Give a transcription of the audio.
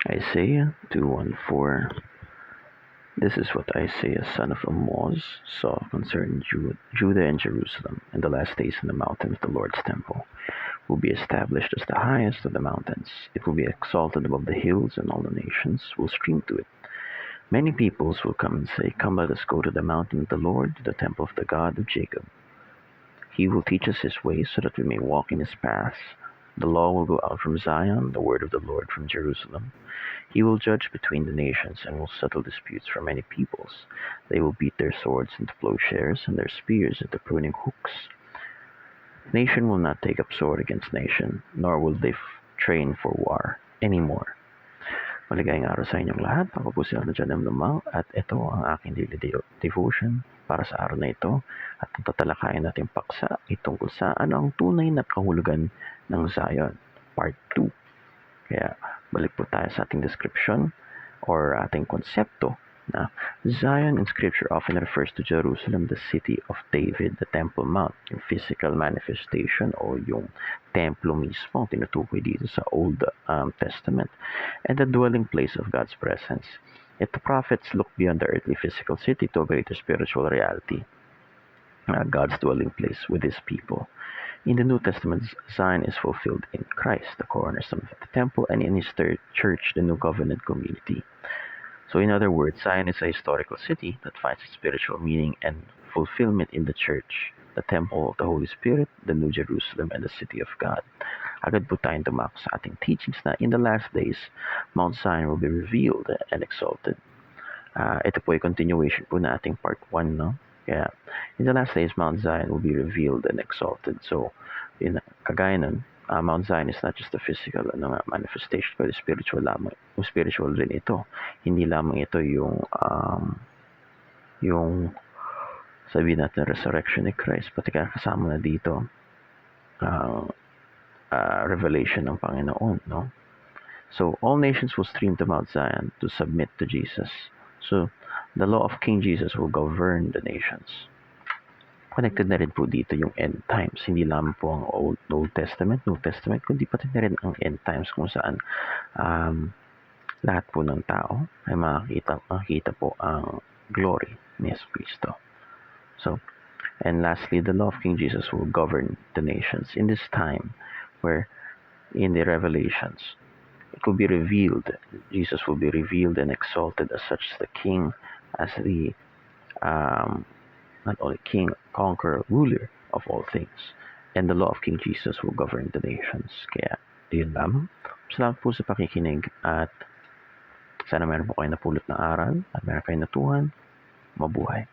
Isaiah 2:1-4. This is what Isaiah son of Amoz saw concerning Judah and Jerusalem. In the last days, in the mountain of the Lord's temple will be established as the highest of the mountains. It will be exalted above the hills, and all the nations will stream to it. Many peoples will come and say, "Come, let us go to the mountain of the Lord, to the temple of the God of Jacob. He will teach us his ways, so that we may walk in his paths. The law will go out from Zion, the word of the Lord from Jerusalem. He will judge between the nations, and will settle disputes for many peoples. They will beat their swords into plowshares, and their spears into pruning hooks. Nation will not take up sword against nation, nor will they train for war anymore." Maligayang araw sa inyong lahat. Ako po si Arno Janem Lumang, at ito ang aking daily devotion para sa araw na ito. At ang tatalakayin natin paksa ay tungkol sa ano ang tunay na kahulugan ng Zion, Part 2. Kaya balik po tayo sa ating description or ating konsepto na Zion in Scripture often refers to Jerusalem, the city of David, the Temple Mount, yung physical manifestation o yung templo mismo, tinutukoy dito sa Old Testament, and the dwelling place of God's presence. Yet the prophets look beyond the earthly physical city to a greater spiritual reality, God's dwelling place with his people. In the New Testament, Zion is fulfilled in Christ, the cornerstone of the temple, and in his church, the New Covenant community. So in other words, Zion is a historical city that finds its spiritual meaning and fulfillment in the church, the temple of the Holy Spirit, the New Jerusalem, and the city of God. Agad po tayong tumak sa ating teachings na in the last days, Mount Zion will be revealed and exalted. Ito po ay continuation po na ating part 1, no? Kaya, in the last days, Mount Zion will be revealed and exalted. So, kagaya nun, Mount Zion is not just a physical manifestation, but spiritual lamang. Spiritual rin ito. Hindi lamang ito yung sabihin natin resurrection ni Christ, pati kasama na dito revelation ng Panginoon, no? So all nations will stream to Mount Zion to submit to Jesus. So the law of King Jesus will govern the nations. Connected na rin po dito yung end times. Hindi lamang po ang Old Testament, New Testament, kundi pati na rin ang end times kung saan lahat po ng tao ay makikita po ang glory ni Yesu Cristo. So, and lastly, the law of King Jesus will govern the nations in this time where in the Revelations, it will be revealed, Jesus will be revealed and exalted as such the King, as the not only king, conqueror, ruler of all things. And the law of King Jesus will govern the nations. Kaya, yun lamang. Salamat po sa pakikinig at sana meron po kayo napulot na aral at meron kayo natuhan. Mabuhay.